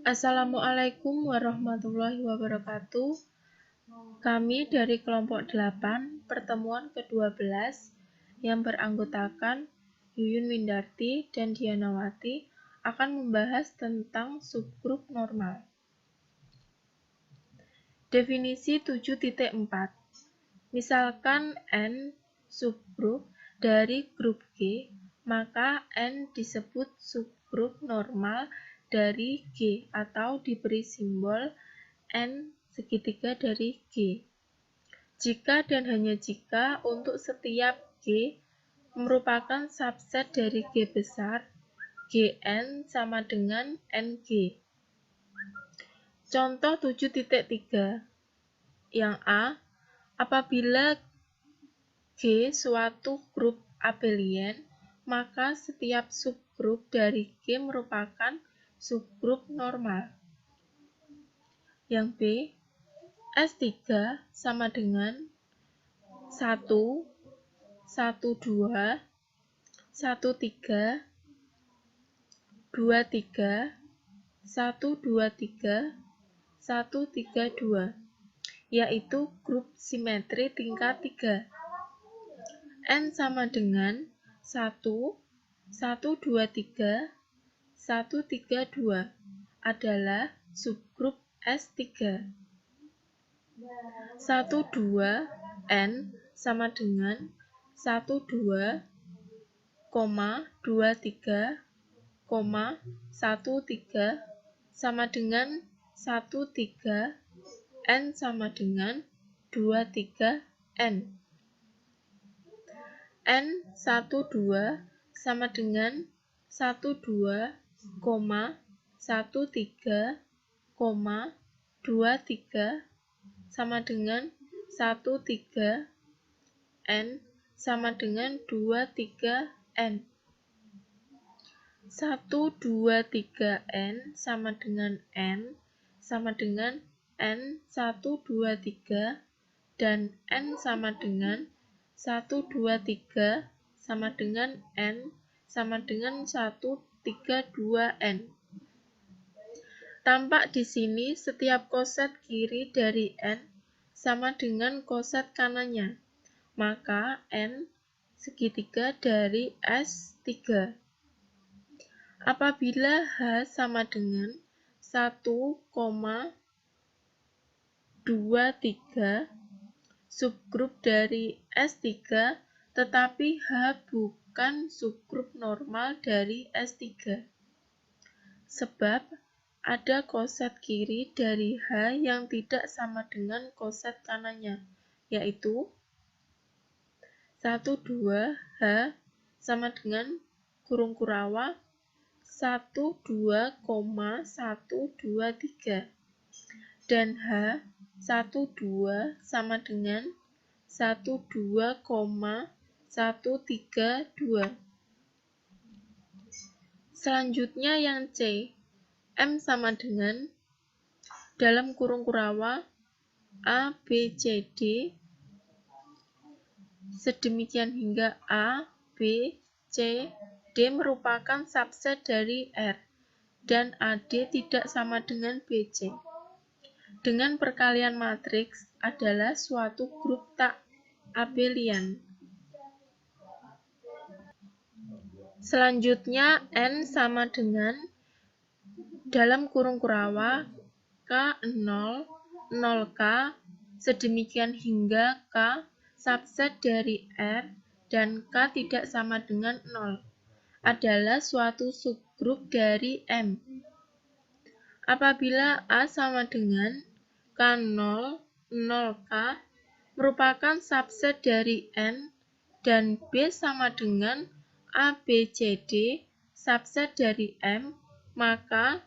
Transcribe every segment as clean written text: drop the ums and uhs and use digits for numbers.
Assalamualaikum warahmatullahi wabarakatuh. Kami dari kelompok 8, pertemuan ke-12 yang beranggotakan Yuyun Windarti dan Dianawati akan membahas tentang subgrup normal. Definisi 7.4. Misalkan N subgrup dari grup G, maka N disebut subgrup normal dari G atau diberi simbol N segitiga dari G. Jika dan hanya jika untuk setiap G merupakan subset dari G besar, Gn sama dengan Ng. Contoh 7.3. Yang A, apabila G suatu grup abelian, maka setiap subgrup dari G merupakan subgrup normal. Yang B, S3 sama dengan 1, 1, 2, 1, 3, 2, 3, 1, 2, 3, 1, 3, 2, yaitu grup simetri tingkat 3. N sama dengan 1, 1, 2, 3, 1, 3, 2 adalah subgrup S3. 1, 2, N sama dengan 1, 2, 2, 3, 1, 3 sama dengan 1, 3, N sama dengan 2, 3, N. N 1, 2 sama dengan 1, 2, 1, 3, 2, 3 sama dengan 1, 3, N sama dengan 2, 3, N. 1, 2, 3, N sama dengan N sama dengan N 1, 2, 3 dan N sama dengan 1, 2, 3 sama dengan N sama dengan 1, 3, 2, N. Tampak di sini setiap koset kiri dari N sama dengan koset kanannya, maka N segitiga dari S3. Apabila H sama dengan 1, 2, 3, subgrup dari S3, tetapi H bukan subgrup normal dari S3. Sebab ada koset kiri dari H yang tidak sama dengan koset kanannya, yaitu 1, 2, H sama dengan kurung kurawa 1, 2, 1, 2, 3 dan H 1, 2 sama dengan 1, 2, 1, 3, 2. Selanjutnya yang C, M sama dengan dalam kurung kurawa A, B, C, D sedemikian hingga A, B, C, D merupakan subset dari R dan AD tidak sama dengan BC. Dengan perkalian matriks adalah suatu grup tak abelian. Selanjutnya N sama dengan dalam kurung kurawa K0, 0K sedemikian hingga K subset dari R dan K tidak sama dengan 0 adalah suatu subgrup dari M. Apabila A sama dengan K0, 0K merupakan subset dari N dan B sama dengan A, B, C, D subset dari M, maka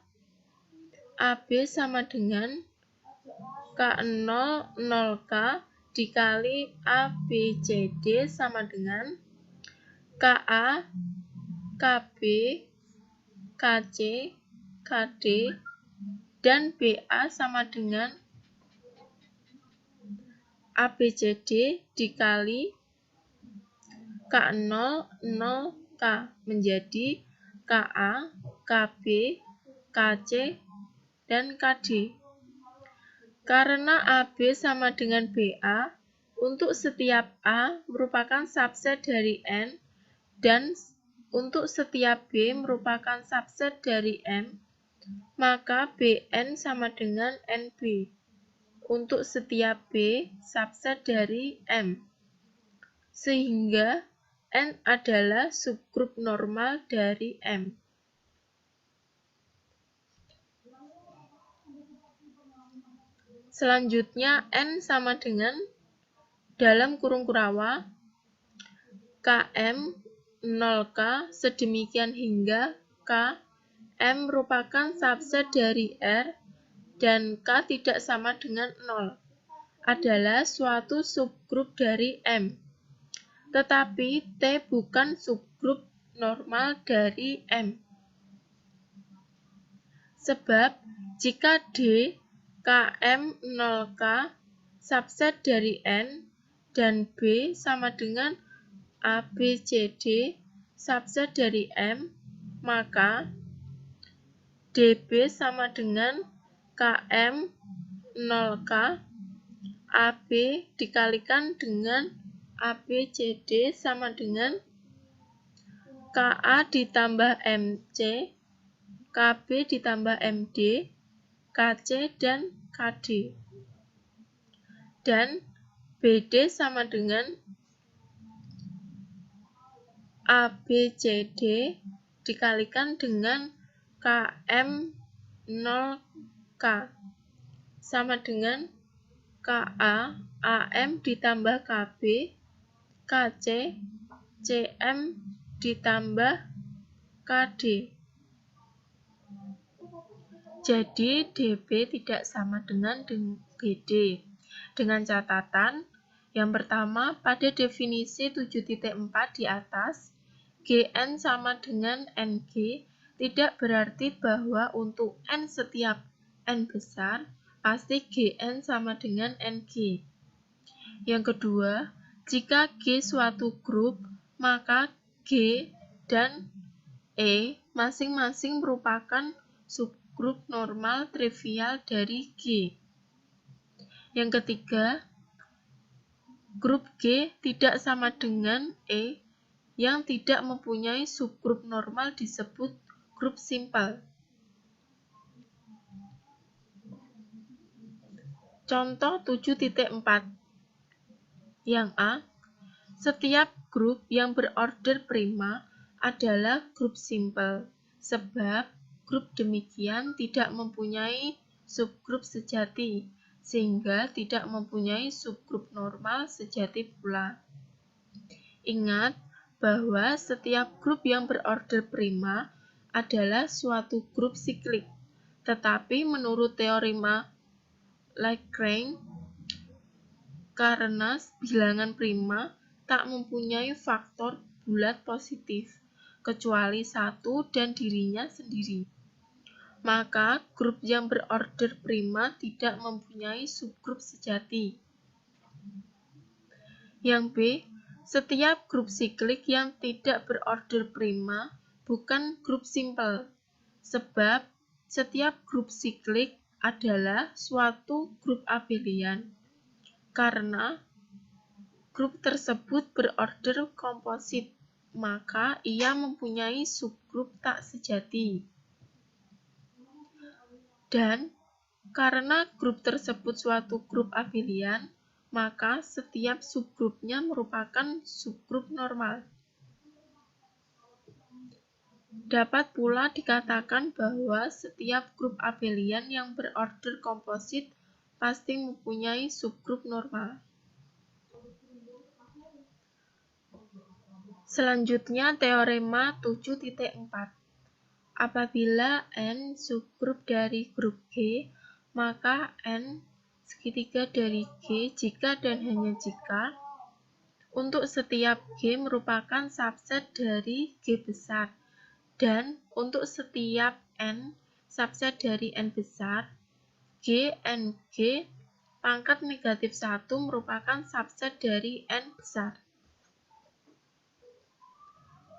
AB sama dengan K0, 0K dikali A, B, C, D sama dengan KA, KB, KC, KD, dan BA sama dengan ABCD dikali K0, 0K menjadi KA, KB, KC, dan KD. Karena AB sama dengan BA, untuk setiap A merupakan subset dari N, dan untuk setiap B merupakan subset dari M, maka BN sama dengan NB. Untuk setiap B subset dari M. Sehingga N adalah subgrup normal dari M. Selanjutnya N sama dengan dalam kurung kurawa KM 0K sedemikian hingga K M merupakan subset dari R dan K tidak sama dengan 0 adalah suatu subgrup dari M. Tetapi T bukan subgrup normal dari M. Sebab jika D, KM 0K subset dari N dan B sama dengan ABCD subset dari M, maka DB sama dengan KM 0K AB dikalikan dengan ABCD sama dengan KA ditambah MC, KB ditambah MD, KC, dan KD. Dan BD sama dengan ABCD dikalikan dengan KM 0K sama dengan KA, AM ditambah KB, KC, CM ditambah KD. Jadi DB tidak sama dengan BD. Dengan catatan, yang pertama pada definisi 7.4 di atas, GN sama dengan NG tidak berarti bahwa untuk N setiap N besar, pasti GN sama dengan NG. Yang kedua, jika G suatu grup, maka G dan E masing-masing merupakan subgrup normal trivial dari G. Yang ketiga, grup G tidak sama dengan E yang tidak mempunyai subgrup normal disebut grup simpel. Contoh 7.4. Yang A, setiap grup yang berorder prima adalah grup simpel, sebab grup demikian tidak mempunyai subgrup sejati, sehingga tidak mempunyai subgrup normal sejati pula. Ingat bahwa setiap grup yang berorder prima adalah suatu grup siklik, tetapi menurut teorema Lagrange, karena bilangan prima tak mempunyai faktor bulat positif, kecuali satu dan dirinya sendiri, maka grup yang berorder prima tidak mempunyai subgrup sejati. Yang B, setiap grup siklik yang tidak berorder prima bukan grup simpel, sebab setiap grup siklik adalah suatu grup abelian. Karena grup tersebut berorder komposit, maka ia mempunyai subgrup tak sejati. Dan karena grup tersebut suatu grup abelian, maka setiap subgrupnya merupakan subgrup normal. Dapat pula dikatakan bahwa setiap grup abelian yang berorder komposit pasti mempunyai subgrup normal. Selanjutnya teorema 7.4. Apabila N subgrup dari grup G, maka N segitiga dari G jika dan hanya jika untuk setiap G merupakan subset dari G besar, dan untuk setiap N subset dari N besar, G N G pangkat negatif 1 merupakan subset dari N besar.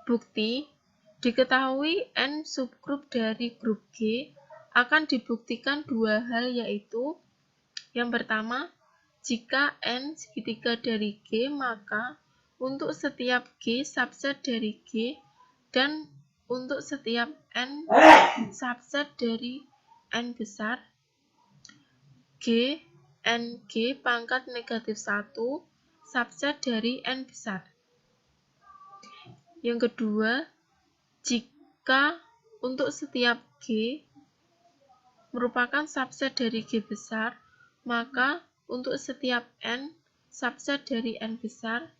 Bukti, diketahui N subgrup dari grup G akan dibuktikan dua hal, yaitu yang pertama, jika N segitiga dari G, maka untuk setiap G subset dari G dan untuk setiap N subset dari N besar, G NG pangkat negatif 1 subset dari N besar. Yang kedua, jika untuk setiap G merupakan subset dari G besar, maka untuk setiap N subset dari N besar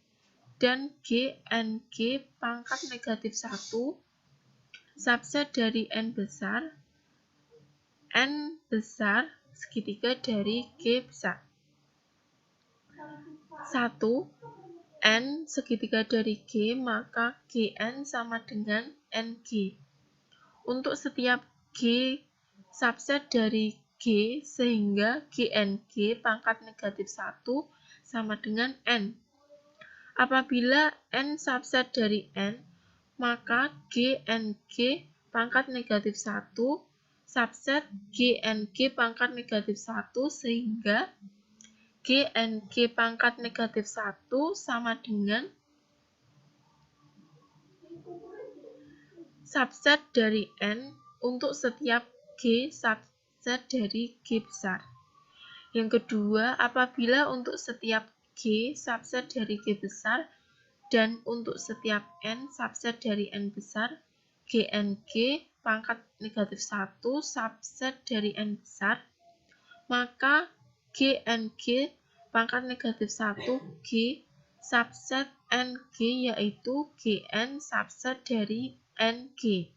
dan G NG pangkat negatif 1 subset dari N besar, N besar segitiga dari G besar. 1. N segitiga dari G, maka Gn sama dengan NG. Untuk setiap G subset dari G, sehingga GNG pangkat negatif 1 sama dengan N. Apabila N subset dari N, maka GNG pangkat negatif 1 subset GNG pangkat negatif 1, sehingga GNG pangkat negatif 1 sama dengan subset dari N untuk setiap G subset dari G besar. Yang kedua, apabila untuk setiap G subset dari G besar dan untuk setiap N subset dari N besar, GNG pangkat negatif 1 subset dari N besar, maka GNG pangkat negatif 1 G subset NG, yaitu GN subset dari NG.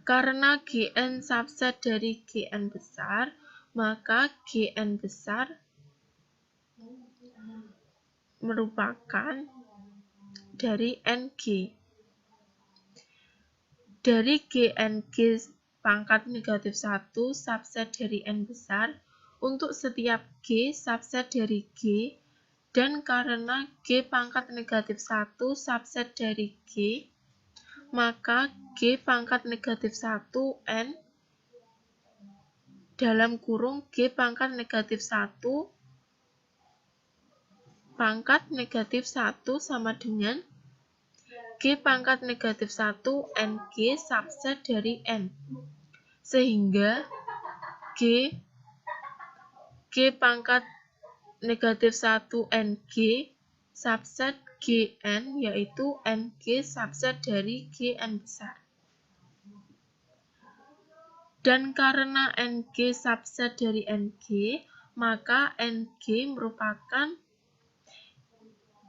Karena GN subset dari GN besar, maka GN besar merupakan dari NG. Dari GNG pangkat negatif 1 subset dari N besar untuk setiap G subset dari G, dan karena G pangkat negatif 1 subset dari G, maka G pangkat negatif 1 N dalam kurung G pangkat negatif 1 pangkat negatif 1 sama dengan G pangkat negatif 1 NG subset dari N, sehingga G pangkat negatif 1 NG subset GN, yaitu NG subset dari GN besar. Dan karena NG subset dari NG, maka NG merupakan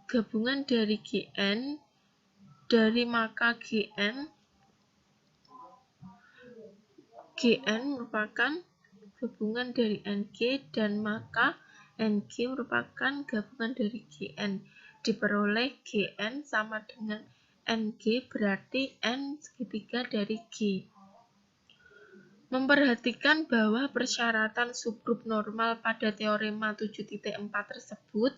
gabungan dari GN, dari maka GN merupakan gabungan dari NG, dan maka NG merupakan gabungan dari GN. Diperoleh GN sama dengan NG, berarti N segitiga dari G. Memperhatikan bahwa persyaratan subgrup normal pada teorema 7.4 tersebut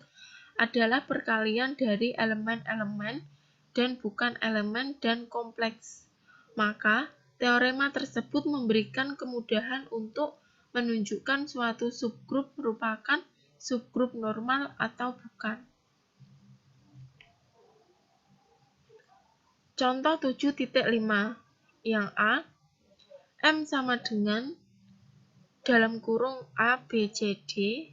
adalah perkalian dari elemen-elemen dan bukan elemen dan kompleks. Maka, teorema tersebut memberikan kemudahan untuk menunjukkan suatu subgrup merupakan subgrup normal atau bukan. Contoh 7.5 yang A, M sama dengan dalam kurung A, B, C, D,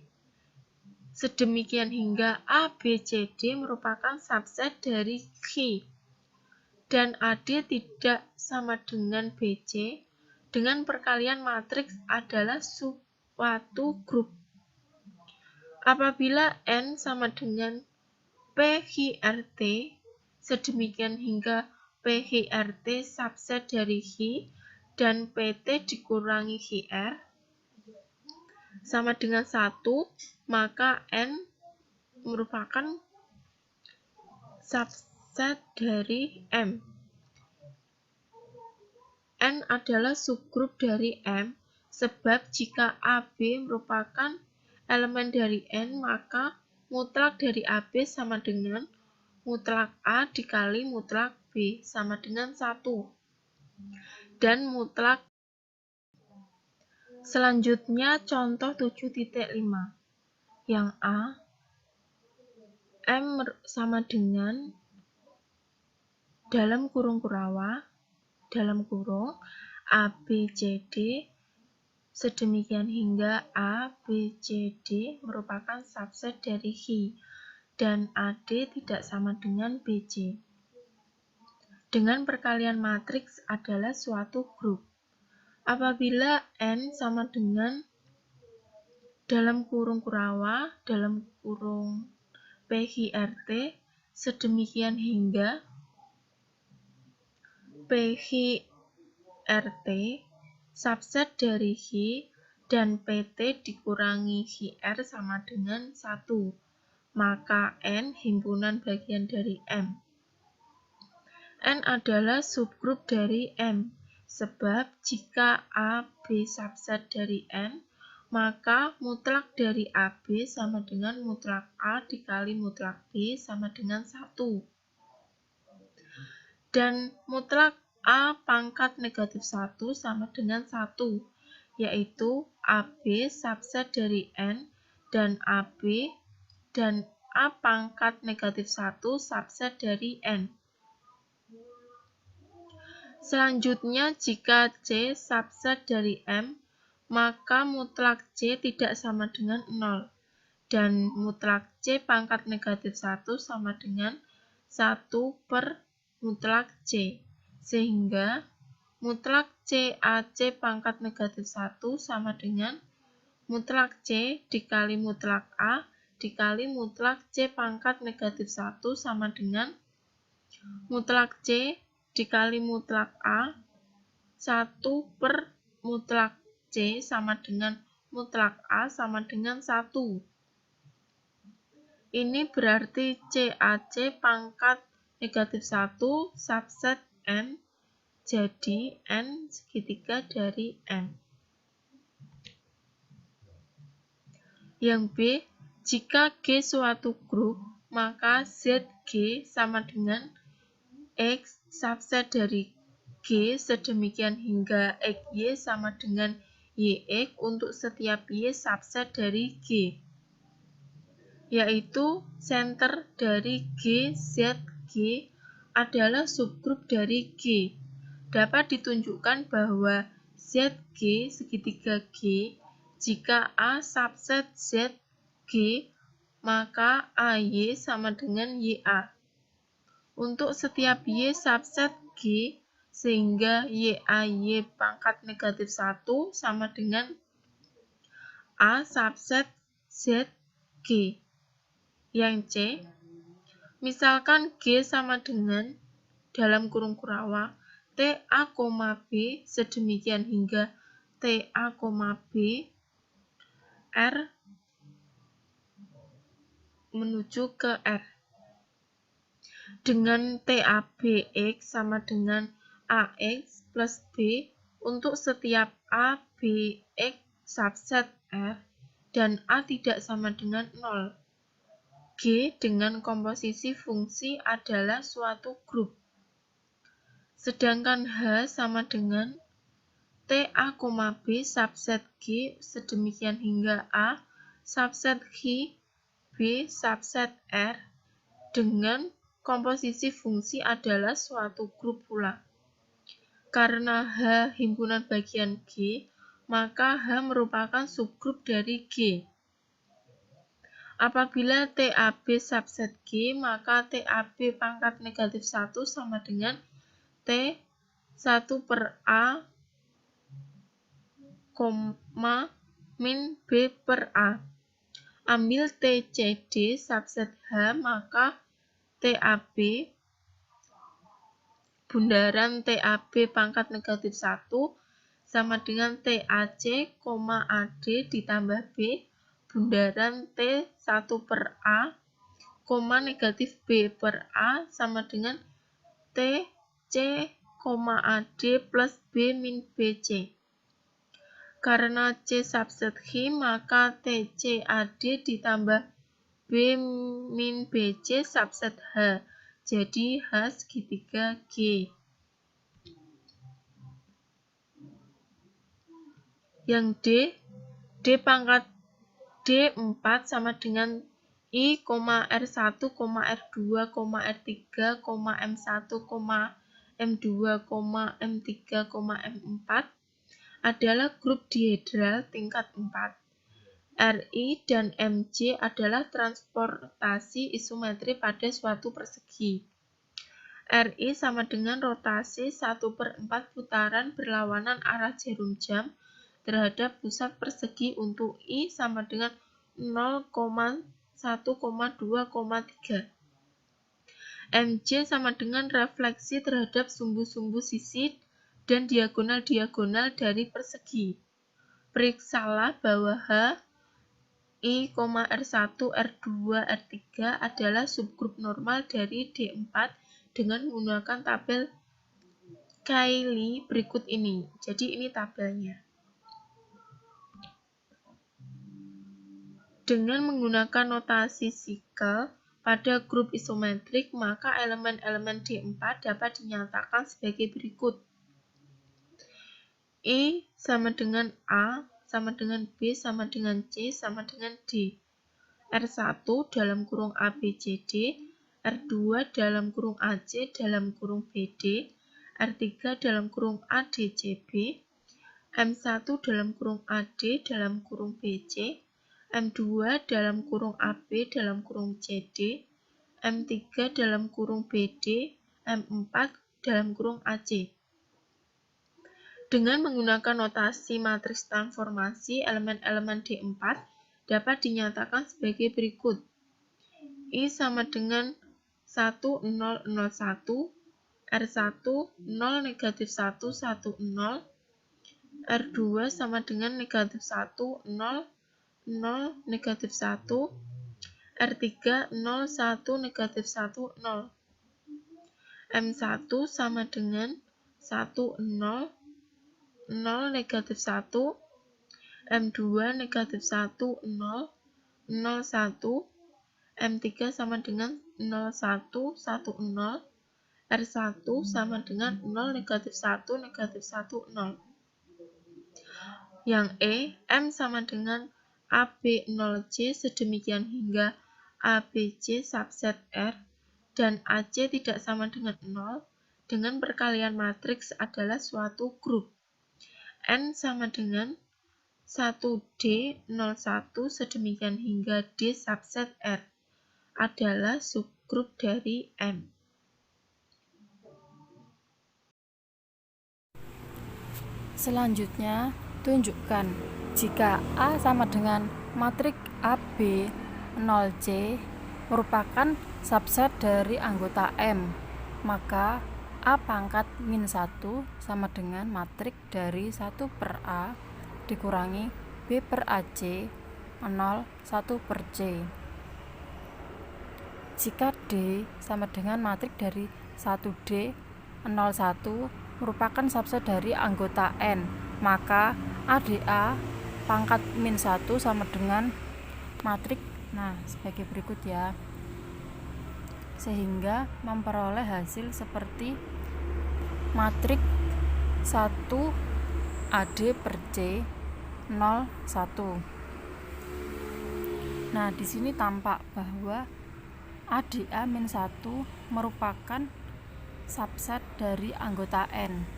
sedemikian hingga A, B, C, D merupakan subset dari G, dan AD tidak sama dengan BC, dengan perkalian matriks adalah suatu grup. Apabila N sama dengan PHRT, sedemikian hingga PHRT subset dari H, dan PT dikurangi HR sama dengan 1, maka N merupakan subset dari M. N adalah subgrup dari M, sebab jika AB merupakan elemen dari N, maka mutlak dari AB sama dengan mutlak A dikali mutlak B sama dengan 1. dan mutlak. Selanjutnya contoh 7.5. Yang A, M sama dengan dalam kurung Kurawa, dalam kurung A, B, C, D, sedemikian hingga A, B, C, D merupakan subset dari Hi, dan AD tidak sama dengan BC. Dengan perkalian matriks adalah suatu grup. Apabila N sama dengan dalam kurung Kurawa, dalam kurung PHRT, sedemikian hingga PHRT subset dari Hi dan PT dikurangi HR sama dengan 1, maka N himpunan bagian dari M. N adalah subgrup dari M, sebab jika A, B subset dari N, maka mutlak dari AB sama dengan mutlak A dikali mutlak B sama dengan 1. Dan mutlak A pangkat negatif 1 sama dengan 1, yaitu AB subset dari N dan AB dan A pangkat negatif 1 subset dari N. Selanjutnya, jika C subset dari M, maka mutlak C tidak sama dengan 0, dan mutlak C pangkat negatif 1 sama dengan 1 per mutlak C, sehingga mutlak C AC pangkat negatif 1 sama dengan mutlak C dikali mutlak A dikali mutlak C pangkat negatif 1 sama dengan mutlak C dikali mutlak A 1 per mutlak C sama dengan mutlak A sama dengan 1. Ini berarti CAC pangkat negatif 1 subset N, jadi N segitiga dari N. Yang B, jika G suatu grup, maka ZG sama dengan X subset dari G sedemikian hingga XY sama dengan YX untuk setiap Y subset dari G, yaitu center dari G, ZG adalah subgrup dari G. Dapat ditunjukkan bahwa ZG segitiga G, jika A subset ZG, maka AY sama dengan YA. Untuk setiap Y subset G, sehingga YAY pangkat negatif 1 sama dengan A subset ZG. Yang C, misalkan G sama dengan dalam kurung Kurawa TA, B sedemikian hingga TA, B R menuju ke R, dengan TAB X sama dengan AX plus B untuk setiap A, B, X subset R dan A tidak sama dengan 0. G dengan komposisi fungsi adalah suatu grup. Sedangkan H sama dengan TA, B subset G sedemikian hingga A subset G, B subset R dengan komposisi fungsi adalah suatu grup pula. Karena H himpunan bagian G, maka H merupakan subgrup dari G. Apabila TAB subset G, maka TAB pangkat negatif 1 sama dengan T 1 per A, min B per A. Ambil TCD subset H, maka TAB bundaran TAB pangkat negatif 1 sama dengan TAC, AD ditambah B bundaran T 1 per A, negatif B per A sama dengan TC, AD plus B min BC. Karena C subset H, maka TC AD ditambah B min BC subset H. Jadi H segitiga G. Yang D pangkat D4 sama dengan I, R1, R2, R3, M1, M2, M3, M4 adalah grup dihedral tingkat 4. Ri dan Mj adalah transportasi isometri pada suatu persegi. Ri sama dengan rotasi 1/4 putaran berlawanan arah jarum jam terhadap pusat persegi untuk I sama dengan 0,1,2,3. Mj sama dengan refleksi terhadap sumbu-sumbu sisi dan diagonal-diagonal dari persegi. Periksalah bahwa H, I, R1, R2, R3 adalah subgrup normal dari D4 dengan menggunakan tabel Cayley berikut ini. Jadi ini tabelnya. Dengan menggunakan notasi sikel pada grup isometrik, maka elemen-elemen D4 dapat dinyatakan sebagai berikut. I sama dengan A, sama dengan B, sama dengan C, sama dengan D. R1 dalam kurung ABCD, R2 dalam kurung AC dalam kurung BD, R3 dalam kurung ADCB, M1 dalam kurung AD dalam kurung BC, M2 dalam kurung AB dalam kurung CD, M3 dalam kurung BD, M4 dalam kurung AC. Dengan menggunakan notasi matriks transformasi, elemen-elemen D4 dapat dinyatakan sebagai berikut. I sama dengan 1, 0, 0, 1, R1, 0, negatif 1, 1, 0, R2 sama dengan negatif 1, 0, 0, negatif 1, R3, 0, 1, negatif 1, 0. M1 sama dengan 1, 0, 0, negatif 1, M2 negatif 1, 0, 0, 1, M3 sama dengan 0, 1, 1, 0, R1 sama dengan 0, negatif 1, negatif 1, 0. Yang E, M sama dengan AB0C sedemikian hingga ABC subset R dan AC tidak sama dengan 0 dengan perkalian matriks adalah suatu grup. N sama dengan 1D01 sedemikian hingga D subset R adalah subgrup dari M. Selanjutnya, tunjukkan jika A sama dengan matriks AB 0C merupakan subset dari anggota M, maka A pangkat min 1 sama dengan matriks dari 1/A dikurangi B/AC 0, 1/C. Jika D sama dengan matriks dari 1D 01 merupakan subset dari anggota N, maka ADA pangkat min 1 sama dengan matriks sebagai berikut ya, sehingga memperoleh hasil seperti matriks 1 AD per C 0, 1. Nah, di sini tampak bahwa ADA min 1 merupakan subset dari anggota N,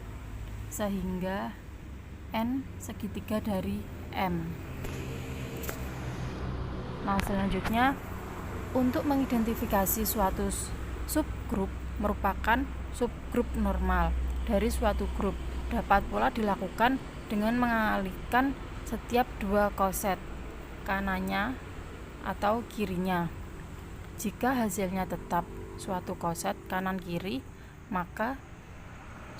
sehingga N segitiga dari M. Nah, selanjutnya untuk mengidentifikasi suatu subgrup merupakan subgrup normal dari suatu grup dapat pula dilakukan dengan mengalihkan setiap dua koset kanannya atau kirinya. Jika hasilnya tetap suatu koset kanan kiri, maka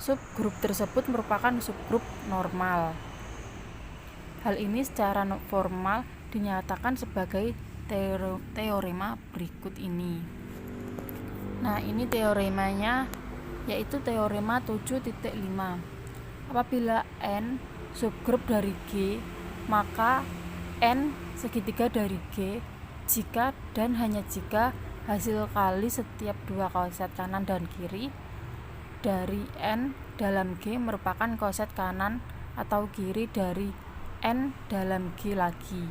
subgrup tersebut merupakan subgrup normal. Hal ini secara formal dinyatakan sebagai teorema berikut ini. Nah, ini teoremanya, yaitu teorema 7.5. Apabila N subgrup dari G, maka N segitiga dari G jika dan hanya jika hasil kali setiap dua koset kanan dan kiri dari N dalam G merupakan koset kanan atau kiri dari N dalam G lagi.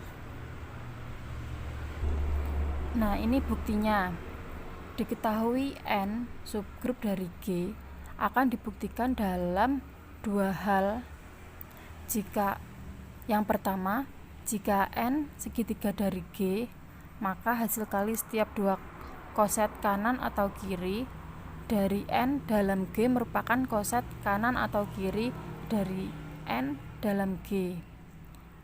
Nah, ini buktinya. Diketahui N subgrup dari G akan dibuktikan dalam dua hal. Jika yang pertama, jika N segitiga dari G, maka hasil kali setiap dua koset kanan atau kiri dari N dalam G merupakan koset kanan atau kiri dari N dalam G.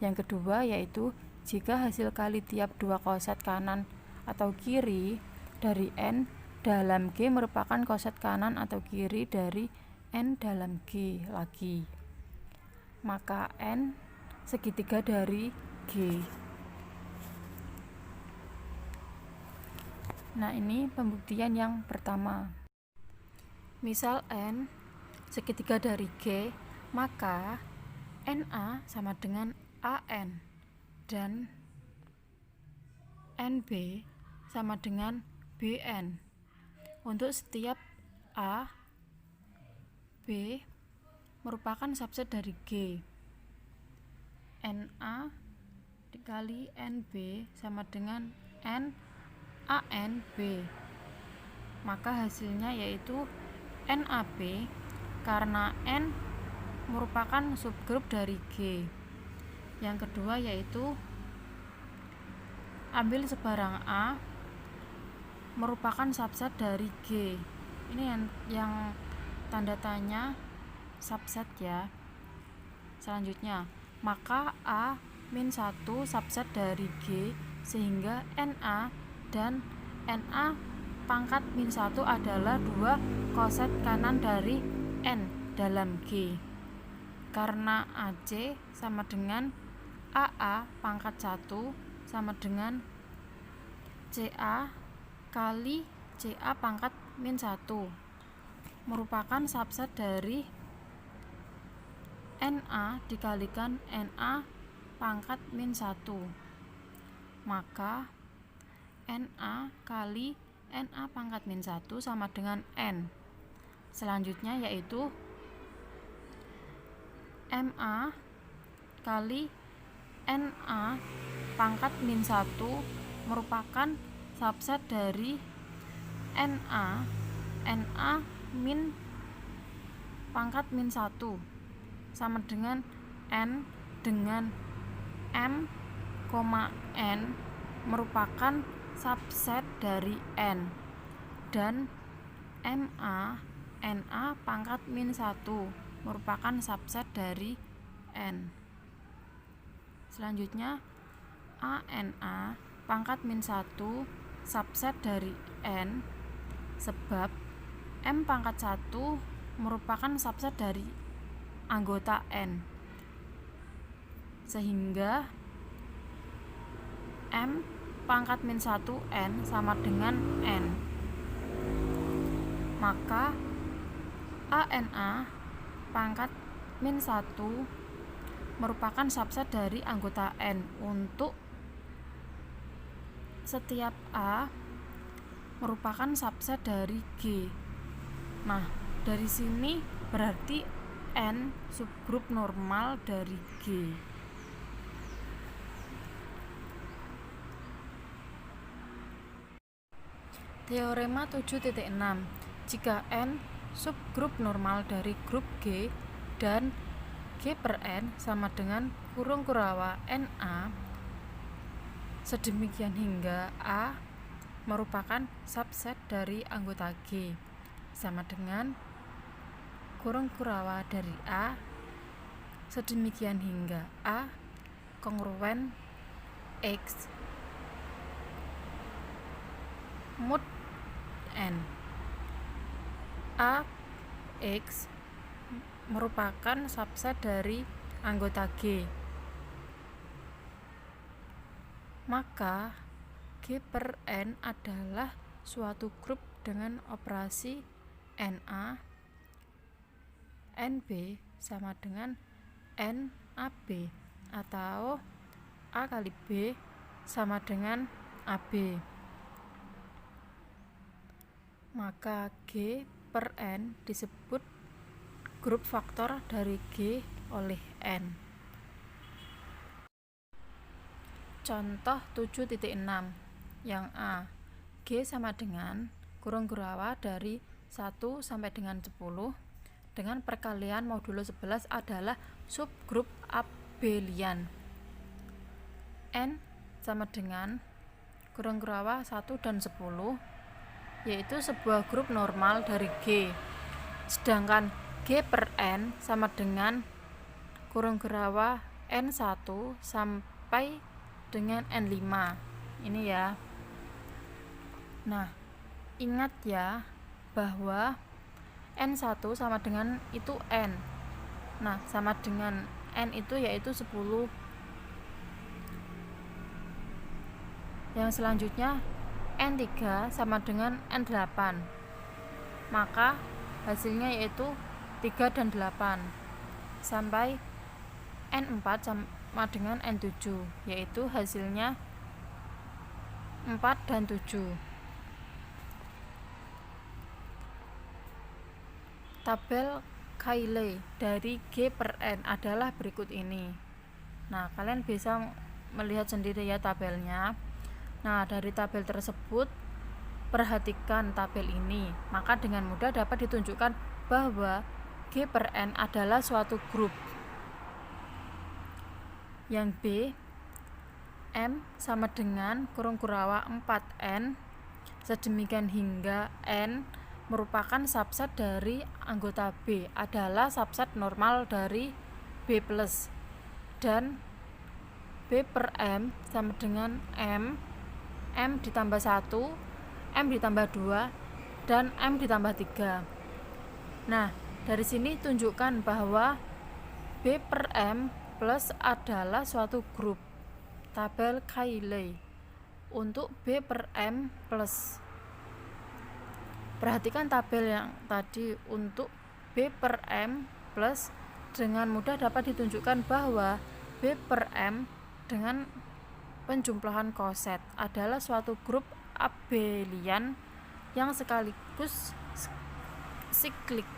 Yang kedua yaitu jika hasil kali tiap dua koset kanan atau kiri dari N dalam G merupakan koset kanan atau kiri dari N dalam G lagi. Maka N segitiga dari G. Nah, ini pembuktian yang pertama. Misal N segitiga dari G, maka NA sama dengan AN dan NB sama dengan BN. Untuk setiap A, B merupakan subset dari G. NA dikali NB sama dengan NANB. Maka hasilnya yaitu NAB karena N merupakan subgrup dari G. Yang kedua yaitu ambil sebarang A merupakan subset dari G. Ini yang tanda tanya subset ya. Selanjutnya, maka A-1 subset dari G sehingga NA dan NA pangkat min 1 adalah dua koset kanan dari N dalam G. Karena AC sama dengan AA pangkat 1 sama dengan CA kali CA pangkat min 1 merupakan subset dari NA dikalikan NA pangkat min 1. Maka NA kali NA pangkat min 1 sama dengan N. Selanjutnya yaitu MA kali NA pangkat min 1 merupakan subset dari NA min pangkat min 1 sama dengan N dengan M, N merupakan subset dari N dan MA NA pangkat min 1 merupakan subset dari N. Selanjutnya ANA pangkat min 1 subset dari N sebab M pangkat 1 merupakan subset dari anggota N sehingga M pangkat min 1 N sama dengan N. Maka ANA pangkat min 1 merupakan subset dari anggota N untuk setiap A merupakan subset dari G. Nah, dari sini berarti N subgrup normal dari G. Teorema 7.6. Jika N subgrup normal dari grup G dan G per N sama dengan kurung kurawa NA sedemikian hingga A merupakan subset dari anggota G sama dengan kurung kurawa dari A sedemikian hingga A kongruen X mod N. A X merupakan subset dari anggota G. Maka G per N adalah suatu grup dengan operasi NA NB sama dengan NAB atau A kali B sama dengan AB. Maka G per N disebut grup faktor dari G oleh N. contoh 7.6 yang A. G sama dengan kurung gerawah dari 1 sampai dengan 10 dengan perkalian modulo 11 adalah subgrup abelian. N sama dengan kurung gerawah 1 dan 10, yaitu sebuah grup normal dari G. Sedangkan G per N sama dengan kurung gerawah N1 sampai dengan N5. Ini ya. Nah, ingat ya bahwa N1 sama dengan itu N. Nah, sama dengan N itu yaitu 10. Yang selanjutnya N3 sama dengan N8. Maka hasilnya yaitu 3 dan 8. Sampai N4 sama dengan N7, yaitu hasilnya 4 dan 7. Tabel Cayley dari G per N adalah berikut ini. Nah, kalian bisa melihat sendiri ya tabelnya. Nah, dari tabel tersebut, perhatikan tabel ini, maka dengan mudah dapat ditunjukkan bahwa G per N adalah suatu grup. Yang B, M sama dengan kurung gerawah 4N, sedemikian hingga N merupakan subset dari anggota B, adalah subset normal dari B+, dan B per M sama dengan M ditambah 1, M ditambah 2, dan M ditambah 3. Nah, dari sini tunjukkan bahwa B per M plus adalah suatu grup. Tabel Cayley untuk B per M plus. Perhatikan tabel yang tadi untuk B per M plus, dengan mudah dapat ditunjukkan bahwa B per M dengan penjumlahan koset adalah suatu grup abelian yang sekaligus siklik.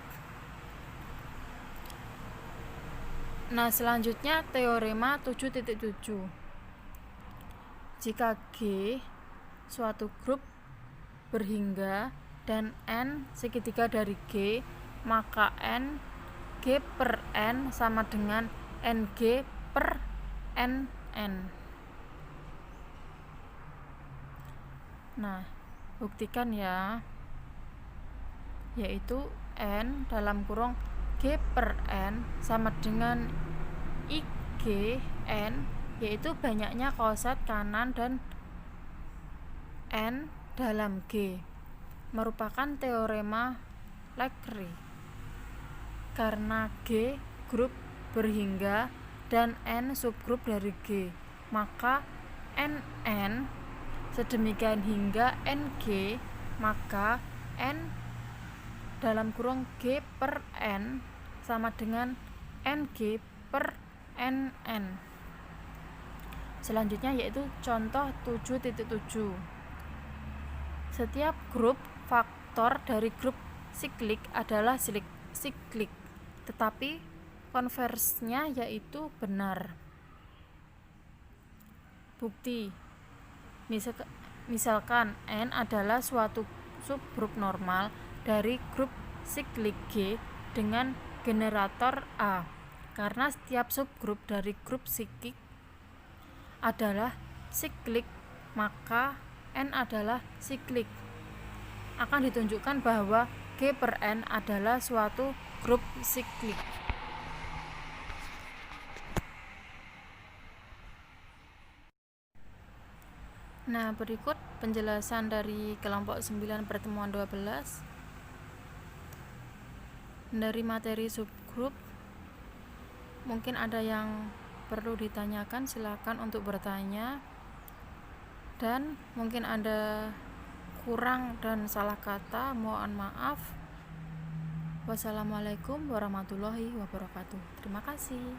Nah, selanjutnya teorema 7.7. Jika G suatu grup berhingga dan N segitiga dari G, maka N G per N sama dengan NG per NN. Nah, buktikan ya, yaitu N dalam kurung G per N sama dengan IG N, yaitu banyaknya koset kanan dan N dalam G, merupakan teorema Legre. Karena G grup berhingga dan N subgrup dari G, maka NN sedemikian hingga NG, maka N dalam kurung G per N sama dengan NG per NN. Selanjutnya yaitu contoh 7.7. Setiap grup faktor dari grup siklik adalah siklik, tetapi konversnya yaitu benar. Bukti, misalkan N adalah suatu subgrup normal dari grup siklik G dengan generator A. Karena setiap subgrup dari grup siklik adalah siklik, maka N adalah siklik. Akan ditunjukkan bahwa G per N adalah suatu grup siklik. Nah, berikut penjelasan dari kelompok 9 pertemuan 12. Dari materi subgrup, mungkin ada yang perlu ditanyakan, silakan untuk bertanya. Dan mungkin ada kurang dan salah kata, mohon maaf. Wassalamualaikum warahmatullahi wabarakatuh. Terima kasih.